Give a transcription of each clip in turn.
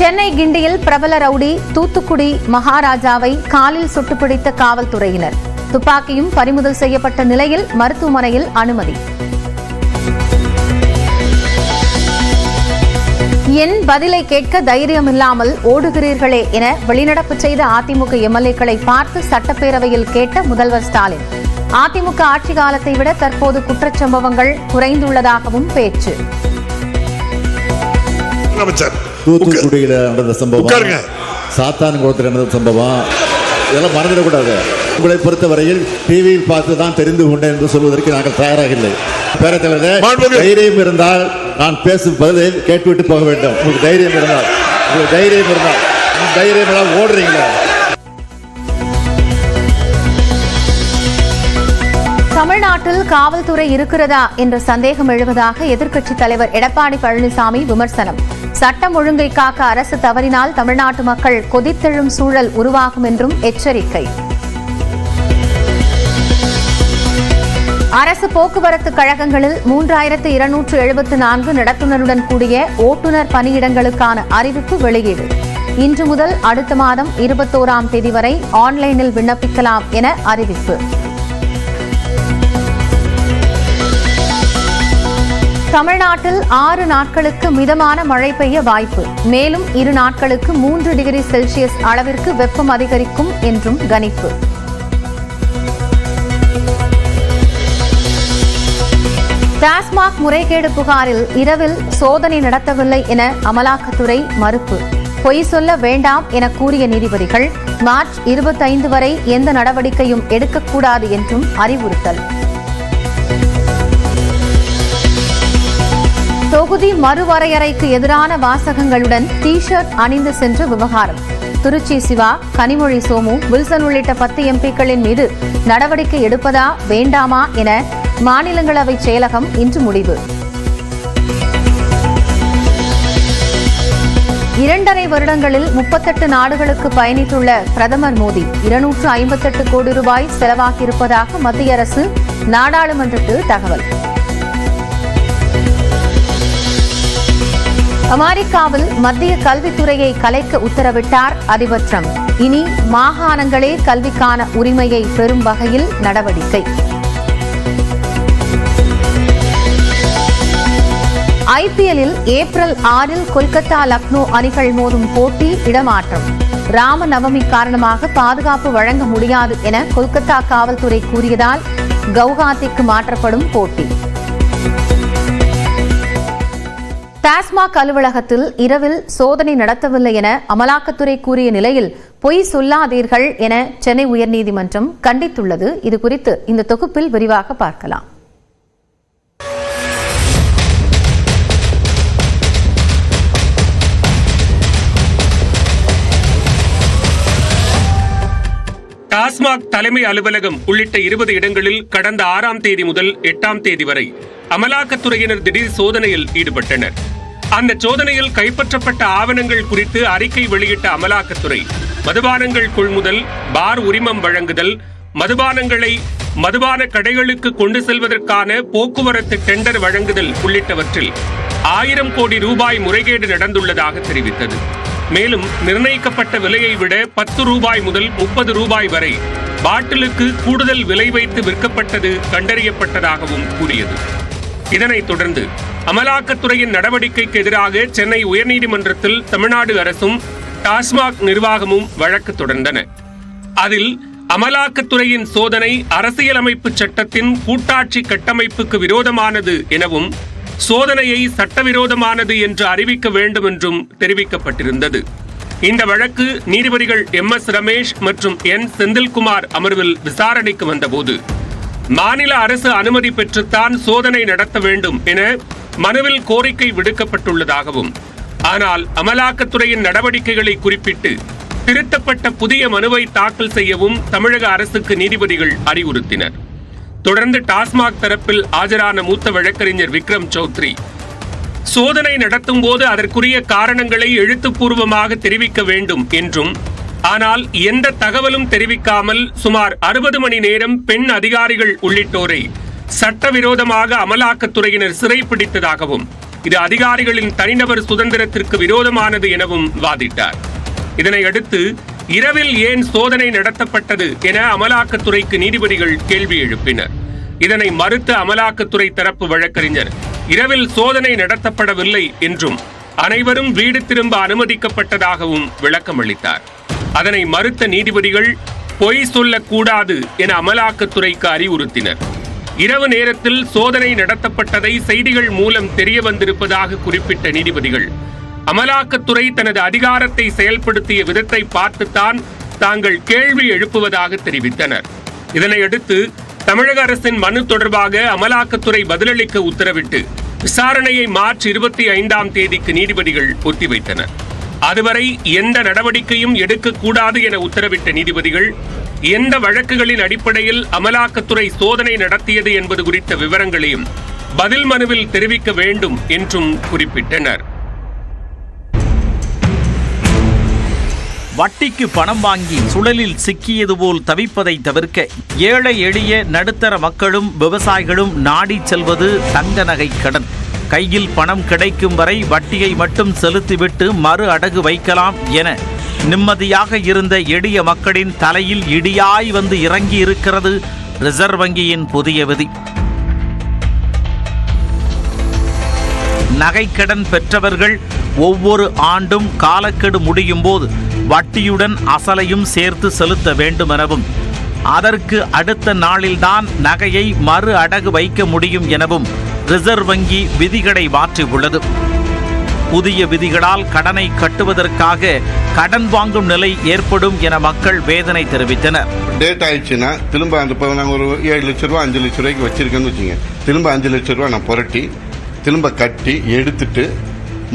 சென்னை கிண்டியில் பிரபல ரவுடி தூத்துக்குடி மகாராஜாவை காலில் சுட்டுப்பிடித்த காவல்துறையினர். துப்பாக்கியும் பறிமுதல் செய்யப்பட்ட நிலையில் மருத்துவமனையில் அனுமதி. என் பதிலை கேட்க தைரியமில்லாமல் ஓடுகிறீர்களே என வெளிநடப்பு செய்த அதிமுக எம்எல்ஏக்களை பார்த்து சட்டப்பேரவையில் கேட்ட முதல்வர் ஸ்டாலின். அதிமுக ஆட்சி காலத்தை விட தற்போது குற்றச்சம்பவங்கள் குறைந்துள்ளதாகவும் பேச்சு. தூத்துக்குடியில் நடந்த சம்பவம், சாத்தான்குளத்தில் நடந்த சம்பவம், இதெல்லாம் மறந்துடக்கூடாது. உங்களை பொறுத்தவரையில் டிவியில் பார்த்து தான் தெரிந்து கொண்டேன் என்று சொல்வதற்கு நாங்கள் தயாராக இல்லை. பேரத்தலைவரே, தைரியம் இருந்தால் நான் பேசும் பதிலை கேட்டுவிட்டு போக வேண்டும். உங்களுக்கு தைரியம் இருந்தால் தைரியம் ஓடுறீங்களா? தமிழ்நாட்டில் காவல்துறை இருக்கிறதா என்ற சந்தேகம் எழுவதாக எதிர்க்கட்சித் தலைவர் எடப்பாடி பழனிசாமி விமர்சனம். சட்டம் ஒழுங்கை காக்க அரசு தவறினால் தமிழ்நாட்டு மக்கள் கொதித்தெழும் சூழல் உருவாகும் என்றும் எச்சரிக்கை. அரசு போக்குவரத்து கழகங்களில் 3274 நடத்துனருடன் கூடிய ஓட்டுநர் பணியிடங்களுக்கான அறிவிப்பு வெளியீடு. இன்று முதல் அடுத்த மாதம் 21ஆம் தேதி வரை ஆன்லைனில் விண்ணப்பிக்கலாம் என அறிவிப்பு. தமிழ்நாட்டில் 6 நாட்களுக்கு மிதமான மழை பெய்ய வாய்ப்பு. மேலும் 2 நாட்களுக்கு 3 டிகிரி செல்சியஸ் அளவிற்கு வெப்பம் அதிகரிக்கும் என்றும் கணிப்பு. டாஸ்மாக் முறைகேடு புகாரில் இரவில் சோதனை நடத்தவில்லை என அமலாக்கத்துறை மறுப்பு. பொய் சொல்ல வேண்டாம் என கூறிய நீதிபதிகள் மார்ச் 25 வரை எந்த நடவடிக்கையும் எடுக்கக்கூடாது என்றும் அறிவுறுத்தல். தொகுதி மறுவரையறைக்கு எதிரான வாசகங்களுடன் டி ஷர்ட் அணிந்து சென்ற விவகாரம். திருச்சி சிவா, கனிமொழி சோமு, வில்சன் உள்ளிட்ட 10 எம்பிக்களின் மீது நடவடிக்கை எடுப்பதா வேண்டாமா என மாநிலங்களவை செயலகம் இன்று முடிவு. 2.5 வருடங்களில் 38 நாடுகளுக்கு பயணித்துள்ள பிரதமர் மோடி 258 கோடி ரூபாய் செலவாகியிருப்பதாக மத்திய அரசு நாடாளுமன்றத்தில் தகவல். அமெரிக்காவில் மத்திய கல்வித்துறையை கலைக்க உத்தரவிட்டார் அதிபர் டிரம்ப். இனி மாகாணங்களே கல்விக்கான உரிமையை பெறும் வகையில் நடவடிக்கை. ஐபிஎல்லில் ஏப்ரல் 6 கொல்கத்தா லக்னோ அணிகள் மோதும் போட்டி இடமாற்றம். ராம நவமி காரணமாக பாதுகாப்பு வழங்க முடியாது என கொல்கத்தா காவல்துறை கூறியதால் கவுஹாத்திக்கு மாற்றப்படும் போட்டி. டாஸ்மாக் அலுவலகத்தில் இரவில் சோதனை நடத்தவில்லை என அமலாக்கத்துறை கூறிய நிலையில் பொய் சொல்லாதீர்கள் என சென்னை உயர்நீதிமன்றம் கண்டித்துள்ளது. இதுகுறித்து இந்த தொகுப்பில் விரிவாக பார்க்கலாம். டாஸ்மாக் தலைமை அலுவலகம் உள்ளிட்ட 20 இடங்களில் கடந்த 6ஆம் தேதி முதல் 8ஆம் தேதி வரை அமலாக்கத்துறையினர் திடீர் சோதனையில் ஈடுபட்டனர். அந்த சோதனையில் கைப்பற்றப்பட்ட ஆவணங்கள் குறித்து அறிக்கை வெளியிட்ட அமலாக்கத்துறை மதுபானங்கள் கொள்முதல், பார் உரிமம் வழங்குதல், மதுபானங்களை மதுபான கடைகளுக்கு கொண்டு செல்வதற்கான போக்குவரத்து டெண்டர் வழங்குதல் உள்ளிட்டவற்றில் 1000 கோடி ரூபாய் முறைகேடு நடந்துள்ளதாக தெரிவித்தது. மேலும் நிர்ணயிக்கப்பட்ட விலையை விட 10 ரூபாய் முதல் 30 ரூபாய் வரை பாட்டிலுக்கு கூடுதல் விலை வைத்து விற்கப்பட்டது கண்டறியப்பட்டதாகவும் கூறியது. இதனைத் தொடர்ந்து அமலாக்கத்துறையின் நடவடிக்கைக்கு எதிராக சென்னை உயர்நீதிமன்றத்தில் தமிழ்நாடு அரசும் டாஸ்மாக் நிர்வாகமும் வழக்கு தொடர்ந்தன. அதில் அமலாக்கத்துறையின் சோதனை அரசியலமைப்பு சட்டத்தின் கூட்டாட்சி கட்டமைப்புக்கு விரோதமானது எனவும் சோதனையை சட்டவிரோதமானது என்று அறிவிக்க வேண்டும் என்றும் தெரிவிக்கப்பட்டிருந்தது. இந்த வழக்கு நீதிபதிகள் MS ரமேஷ் மற்றும் N செந்தில்குமார் அமர்வில் விசாரணைக்கு வந்தபோது மாநில அரசு அனுமதி பெற்றுத்தான் சோதனை நடத்த வேண்டும் என மனுவில் கோரிக்கை விடுக்கப்பட்டுள்ளதாகவும், ஆனால் அமலாக்கத்துறையின் நடவடிக்கைகளை குறிப்பிட்டு திருத்தப்பட்ட புதிய மனுவை தாக்கல் செய்யவும் தமிழக அரசுக்கு நீதிபதிகள் அறிவுறுத்தினர். தொடர்ந்து டாஸ்மாக் தரப்பில் ஆஜரான மூத்த வழக்கறிஞர் விக்ரம் சௌத்ரி சோதனை நடத்தும் போது அதற்குரிய காரணங்களை எழுத்துப்பூர்வமாக தெரிவிக்க வேண்டும் என்றும், ஆனால் எந்த தகவலும் தெரிவிக்காமல் சுமார் 60 மணி நேரம் பெண் அதிகாரிகள் உள்ளிட்டோரை சட்டவிரோதமாக அமலாக்கத்துறையினர் சிறைப்பிடித்ததாகவும், இது அதிகாரிகளின் தனிநபர் சுதந்திரத்திற்கு விரோதமானது எனவும் வாதிட்டார். இதனை அடுத்து இரவில் ஏன் சோதனை நடத்தப்பட்டது என அமலாக்கத்துறைக்கு நீதிபதிகள் கேள்வி எழுப்பினர். இதனை மறுத்த அமலாக்கத்துறை தரப்பு வழக்கறிஞர் இரவில் சோதனை நடத்தப்படவில்லை என்றும் அனைவரும் வீடு திரும்ப அனுமதிக்கப்பட்டதாகவும் விளக்கம் அளித்தார். அதனை மறுத்த நீதிபதிகள் பொய் சொல்லக்கூடாது என அமலாக்கத்துறைக்கு அறிவுறுத்தினர். இரவு நேரத்தில் சோதனை நடத்தப்பட்டதை செய்திகள் மூலம் தெரிய வந்திருப்பதாக குறிப்பிட்ட நீதிபதிகள் அமலாக்கத்துறை தனது அதிகாரத்தை செயல்படுத்திய விதத்தை பார்த்துத்தான் தாங்கள் கேள்வி எழுப்புவதாக தெரிவித்தனர். இதனையடுத்து தமிழக அரசின் மனு தொடர்பாக அமலாக்கத்துறை பதிலளிக்க உத்தரவிட்டு விசாரணையை மார்ச் 25 நீதிபதிகள் ஒத்திவைத்தனர். அதுவரை எந்த நடவடிக்கையும் எடுக்கக்கூடாது என உத்தரவிட்ட நீதிபதிகள் எந்த வழக்குகளின் அடிப்படையில் அமலாக்கத்துறை சோதனை நடத்தியது என்பது குறித்த விவரங்களையும் பதில் மனுவில் தெரிவிக்க வேண்டும் என்றும் குறிப்பிட்டனர். வட்டிக்கு பணம் வாங்கி சுழலில் சிக்கியது போல் தவிப்பதை தவிர்க்க ஏழை எளிய நடுத்தர மக்களும் விவசாயிகளும் நாடி செல்வது தங்க நகை கடன். கையில் பணம் கிடைக்கும் வரை வட்டியை மட்டும் செலுத்திவிட்டு மறு அடகு வைக்கலாம் என நிம்மதியாக இருந்த எளிய மக்களின் தலையில் இடியாய் வந்து இறங்கி இருக்கிறது ரிசர்வ் வங்கியின் புதிய விதி. நகைக்கடன் பெற்றவர்கள் ஒவ்வொரு ஆண்டும் காலக்கெடு முடியும் போது வட்டியுடன் அசலையும் சேர்த்து செலுத்த வேண்டும் எனவும் அதற்கு அடுத்த நாளில்தான் நகையை மறு அடகு வைக்க முடியும் எனவும் ரிசர்வ் வங்கி விதிகளை மாற்றியுள்ளது. புதிய விதிகளால் கடனை கட்டுவதற்காக கடன் வாங்கும் நிலை ஏற்படும் என மக்கள் வேதனை தெரிவித்தனர். டேட் ஆயிடுச்சுன்னா திரும்ப அந்த நாங்கள் ஒரு 7 லட்ச ரூபா 5 லட்ச ரூபாய்க்கு வச்சிருக்கேன்னு வச்சுங்க, திரும்ப 5 லட்ச ரூபா நான் புரட்டி திரும்ப கட்டி எடுத்துட்டு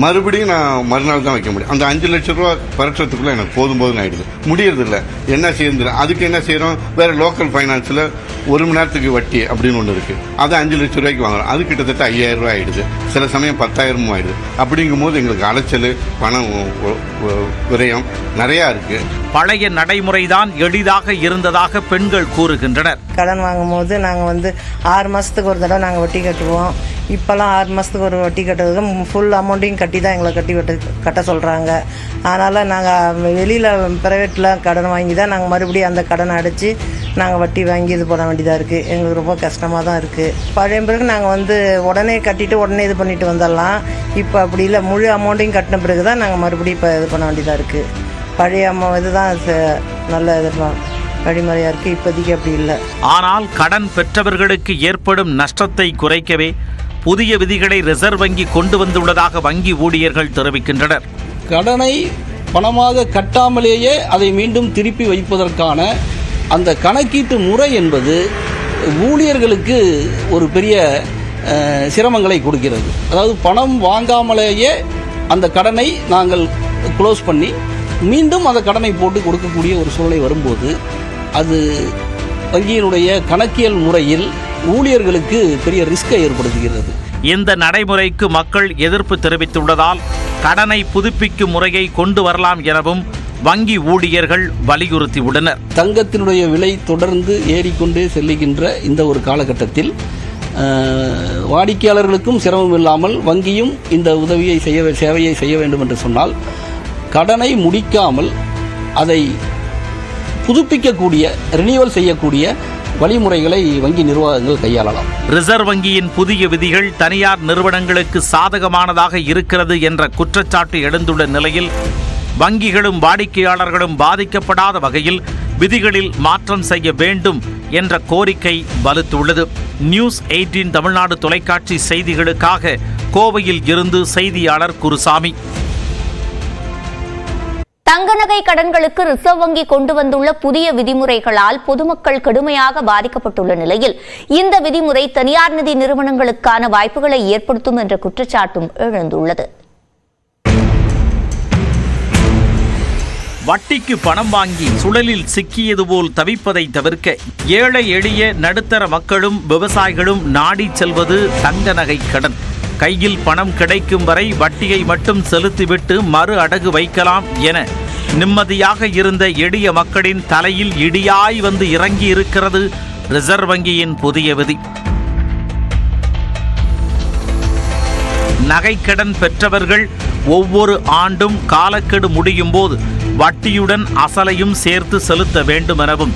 மறுபடியும் நான் மறுநாள் தான் வைக்க முடியும். அந்த 5 லட்ச ரூபா பரட்டுறதுக்குள்ள எனக்கு போதும்னு ஆயிடுது, முடியறது இல்லை. என்ன செய்யறது? அதுக்கு என்ன செய்யறோம்? வேற லோக்கல் ஃபைனான்ஸ்ல 1 மணி நேரத்துக்கு வட்டி அப்படின்னு ஒன்று இருக்கு, அதை 5 லட்ச ரூபாய்க்கு வாங்குறோம். அது கிட்டத்தட்ட 5000 ரூபாய் ஆயிடுது, சில சமயம் 10,000 ஆயிடுது. அப்படிங்கும் போது எங்களுக்கு அலைச்சல், பணம் விரயம் நிறையா இருக்கு. பழைய நடைமுறைதான் எளிதாக இருந்ததாக பெண்கள் கூறுகின்றனர். கடன் வாங்கும் போது நாங்கள் 6 மாதத்துக்கு ஒரு தடவை நாங்கள் வட்டி கட்டுவோம். இப்போல்லாம் 6 மாதத்துக்கு ஒரு வட்டி கட்டுறதுக்கு ஃபுல் அமௌண்ட்டையும் கட்டி தான் எங்களை கட்ட சொல்கிறாங்க. அதனால் நாங்கள் வெளியில் ப்ரைவேட்டில் கடன் வாங்கி தான் நாங்கள் மறுபடியும் அந்த கடனை அடைச்சி நாங்கள் வட்டி வாங்கி இது பண்ண வேண்டியதாக இருக்குது. எங்களுக்கு ரொம்ப கஷ்டமாக தான் இருக்குது. பழைய பிறகு நாங்கள் உடனே கட்டிட்டு உடனே இது பண்ணிட்டு வந்துடலாம். இப்போ அப்படி இல்லை, முழு அமௌண்ட்டையும் கட்டின பிறகு தான் நாங்கள் மறுபடியும் இப்போ இது பண்ண வேண்டியதாக இருக்குது. பழைய இதுதான் நல்ல வழிமுறையாக இருக்குது, இப்போதைக்கு அப்படி இல்லை. ஆனால் கடன் பெற்றவர்களுக்கு ஏற்படும் நஷ்டத்தை குறைக்கவே புதிய விதிகளை ரிசர்வ் வங்கி கொண்டு வந்துள்ளதாக வங்கி ஊழியர்கள் தெரிவிக்கின்றனர். கடனை பணமாக கட்டாமலேயே அதை மீண்டும் திருப்பி வைப்பதற்கான அந்த கணக்கீட்டு முறை என்பது ஊழியர்களுக்கு ஒரு பெரிய சிரமங்களை கொடுக்கிறது. அதாவது பணம் வாங்காமலேயே அந்த கடனை நாங்கள் க்ளோஸ் பண்ணி மீண்டும் அந்த கடனை போட்டு கொடுக்கக்கூடிய ஒரு சூழ்நிலை வரும்போது அது வங்கியினுடைய கணக்கியல் முறையில் ஊழியர்களுக்கு பெரிய ரிஸ்கை ஏற்படுத்துகிறது. இந்த நடைமுறைக்கு மக்கள் எதிர்ப்பு தெரிவித்துள்ளதால் கடனை புதுப்பிக்கும் முறையை கொண்டு வரலாம் எனவும் வங்கி ஊழியர்கள் வலியுறுத்தியுள்ளனர். தங்கத்தினுடைய விலை தொடர்ந்து ஏறிக்கொண்டே செல்லுகின்ற இந்த ஒரு காலகட்டத்தில் வாடிக்கையாளர்களுக்கும் சிரமம் இல்லாமல் வங்கியும் இந்த சேவையை செய்ய வேண்டும் என்று சொன்னால் கடனை முடிக்காமல் அதை புதுப்பிக்கக்கூடிய ரினியூவல் செய்யக்கூடிய வழிமுறைகளை வங்கி நிர்வாகங்கள் கையாளலாம். ரிசர்வ் வங்கியின் புதிய விதிகள் தனியார் நிறுவனங்களுக்கு சாதகமானதாக இருக்கிறது என்ற குற்றச்சாட்டு எழுந்துள்ள நிலையில் வங்கிகளும் வாடிக்கையாளர்களும் பாதிக்கப்படாத வகையில் விதிகளில் மாற்றம் செய்ய வேண்டும் என்ற கோரிக்கை வலுத்துள்ளது. நியூஸ் 18 தமிழ்நாடு தொலைக்காட்சி செய்திகளுக்காக கோவையில் இருந்து செய்தியாளர் குருசாமி. தங்க நகை கடன்களுக்கு ரிசர்வ் வங்கி கொண்டு வந்துள்ள புதிய விதிமுறைகளால் பொதுமக்கள் கடுமையாக பாதிக்கப்பட்டுள்ள நிலையில் இந்த விதிமுறை தனியார் நிதி நிறுவனங்களுக்கான வாய்ப்புகளை ஏற்படுத்தும் என்ற குற்றச்சாட்டும் எழுந்துள்ளது. வட்டிக்கு பணம் வாங்கி சுழலில் சிக்கியது போல் தவிப்பதை தவிர்க்க ஏழை எளிய நடுத்தர மக்களும் விவசாயிகளும் நாடி செல்வது தங்க நகை கடன். கையில் பணம் கிடைக்கும் வரை வட்டியை மட்டும் செலுத்திவிட்டு மறு அடகு வைக்கலாம் என நிம்மதியாக இருந்த எளிய மக்களின் தலையில் இடியாய் வந்து இறங்கி இருக்கிறது ரிசர்வ் வங்கியின் புதிய விதி. நகைக்கடன் பெற்றவர்கள் ஒவ்வொரு ஆண்டும் காலக்கெடு முடியும் போது வட்டியுடன் அசலையும் சேர்த்து செலுத்த வேண்டும் எனவும்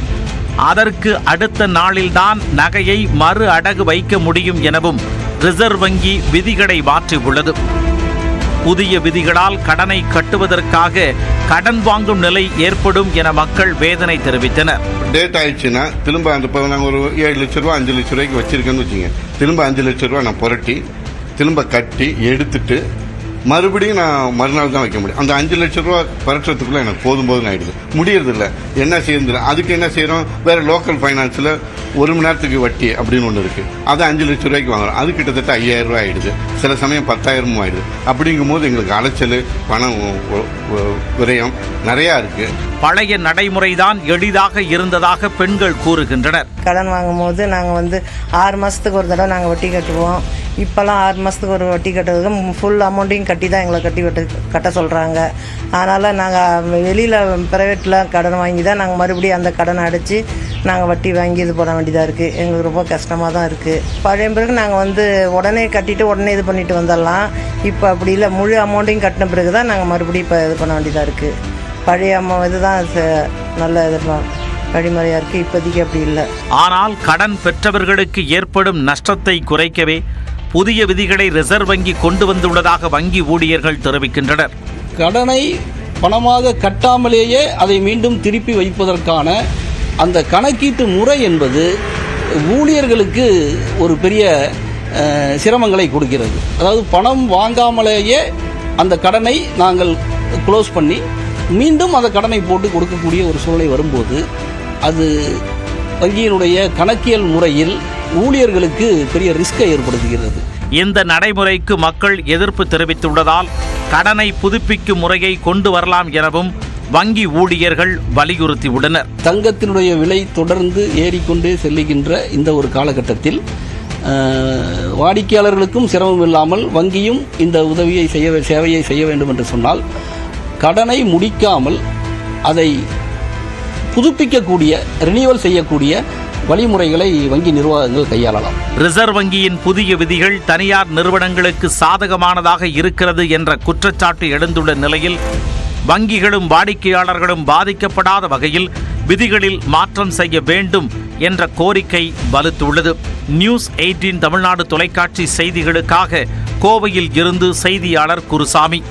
அதற்கு அடுத்த நாளில்தான் நகையை மறு அடகு வைக்க முடியும் எனவும் ரிசர்வ் வங்கி விதிகளை மாற்றியுள்ளது. புதிய விதிகளால் கடனை கட்டுவதற்காக கடன் வாங்கும் நிலை ஏற்படும் என மக்கள் வேதனை தெரிவித்தனர். டேட் ஆயிடுச்சுன்னா திரும்ப அந்த நாங்கள் ஒரு 7 லட்ச ரூபா 5 லட்ச ரூபாய்க்கு வச்சிருக்கேன்னு வச்சுங்க, திரும்ப 5 லட்ச ரூபா நான் புரட்டி திரும்ப கட்டி எடுத்துட்டு மறுபடியும் நான் மறுநாள் தான் வைக்க முடியும். அந்த 5 லட்ச ரூபா பரட்டுறதுக்குள்ள எனக்கு போதும் ஆயிடுது, முடியறதில்ல. என்ன செய்யறது? அதுக்கு என்ன செய்யறோம்? வேற லோக்கல் ஃபைனான்ஸ்ல 1 மணி நேரத்துக்கு வட்டி அப்படின்னு ஒன்று இருக்கு, அதை 5 லட்ச ரூபாய்க்கு வாங்குறோம். அது கிட்டத்தட்ட 5000 ரூபாய் ஆயிடுது, சில சமயம் 10,000 ஆயிடுது. அப்படிங்கும் போது எங்களுக்கு அலைச்சல், பணம் விரயம் நிறைய இருக்கு. பழைய நடைமுறைதான் எளிதாக இருந்ததாக பெண்கள் கூறுகின்றனர். கடன் வாங்கும் போது நாங்கள் வந்து 6 மாதத்துக்கு ஒரு தடவை நாங்கள் வட்டி கட்டுவோம். இப்போல்லாம் 6 மாதத்துக்கு ஒரு வட்டி கட்டுறதுக்கு ஃபுல் அமௌண்ட்டையும் கட்டி தான் எங்களை கட்ட சொல்கிறாங்க. அதனால் நாங்கள் வெளியில் ப்ரைவேட்டில் கடன் வாங்கி தான் நாங்கள் மறுபடியும் அந்த கடனை அடைச்சி நாங்கள் வட்டி வாங்கி இது பண்ண வேண்டியதாக இருக்குது. எங்களுக்கு ரொம்ப கஷ்டமாக தான் இருக்குது. பழைய பிறகு நாங்கள் வந்து உடனே கட்டிட்டு உடனே இது பண்ணிட்டு வந்துடலாம். இப்போ அப்படி இல்லை, முழு அமௌண்ட்டையும் கட்டின பிறகு தான் நாங்கள் மறுபடியும் இப்போ இது பண்ண வேண்டியதாக இருக்குது. பழைய இதுதான் நல்ல வழிமுறையாக இருக்குது, இப்போதைக்கு அப்படி இல்லை. ஆனால் கடன் பெற்றவர்களுக்கு ஏற்படும் நஷ்டத்தை குறைக்கவே புதிய விதிகளை ரிசர்வ் வங்கி கொண்டு வந்துள்ளதாக வங்கி ஊழியர்கள் தெரிவிக்கின்றனர். கடனை பணமாக கட்டாமலேயே அதை மீண்டும் திருப்பி வைப்பதற்கான அந்த கணக்கீட்டு முறை என்பது ஊழியர்களுக்கு ஒரு பெரிய சிரமங்களை கொடுக்கிறது. அதாவது பணம் வாங்காமலேயே அந்த கடனை நாங்கள் க்ளோஸ் பண்ணி மீண்டும் அந்த கடனை போட்டு கொடுக்கக்கூடிய ஒரு சூழ்நிலை வரும்போது அது வங்கியினுடைய கணக்கியல் முறையில் ஊழியர்களுக்கு பெரிய ரிஸ்கை ஏற்படுத்துகிறது. இந்த நடைமுறைக்கு மக்கள் எதிர்ப்பு தெரிவித்துள்ளதால் கடனை புதுப்பிக்கும் முறையை கொண்டு வரலாம் எனவும் வங்கி ஊழியர்கள் வலியுறுத்தியுள்ளனர். தங்கத்தினுடைய விலை தொடர்ந்து ஏறிக்கொண்டே செல்லுகின்ற இந்த ஒரு காலகட்டத்தில் வாடிக்கையாளர்களுக்கும் சிரமம் இல்லாமல் வங்கியும் இந்த உதவியை சேவையை செய்ய வேண்டும் என்று சொன்னால் கடனை முடிக்காமல் அதை புதுப்பிக்கக்கூடிய ரினியூவல் செய்யக்கூடிய வழிமுறைகளை வங்கி நிர்வாகங்கள் கையாளலாம். ரிசர்வ் வங்கியின் புதிய விதிகள் தனியார் நிறுவனங்களுக்கு சாதகமானதாக இருக்கிறது என்ற குற்றச்சாட்டு எழுந்துள்ள நிலையில் வங்கிகளும் வாடிக்கையாளர்களும் பாதிக்கப்படாத வகையில் விதிகளில் மாற்றம் செய்ய வேண்டும் என்ற கோரிக்கை வலுத்துள்ளது. நியூஸ் 18 தமிழ்நாடு தொலைக்காட்சி செய்திகளுக்காக கோவையில் இருந்து செய்தியாளர் குருசாமி.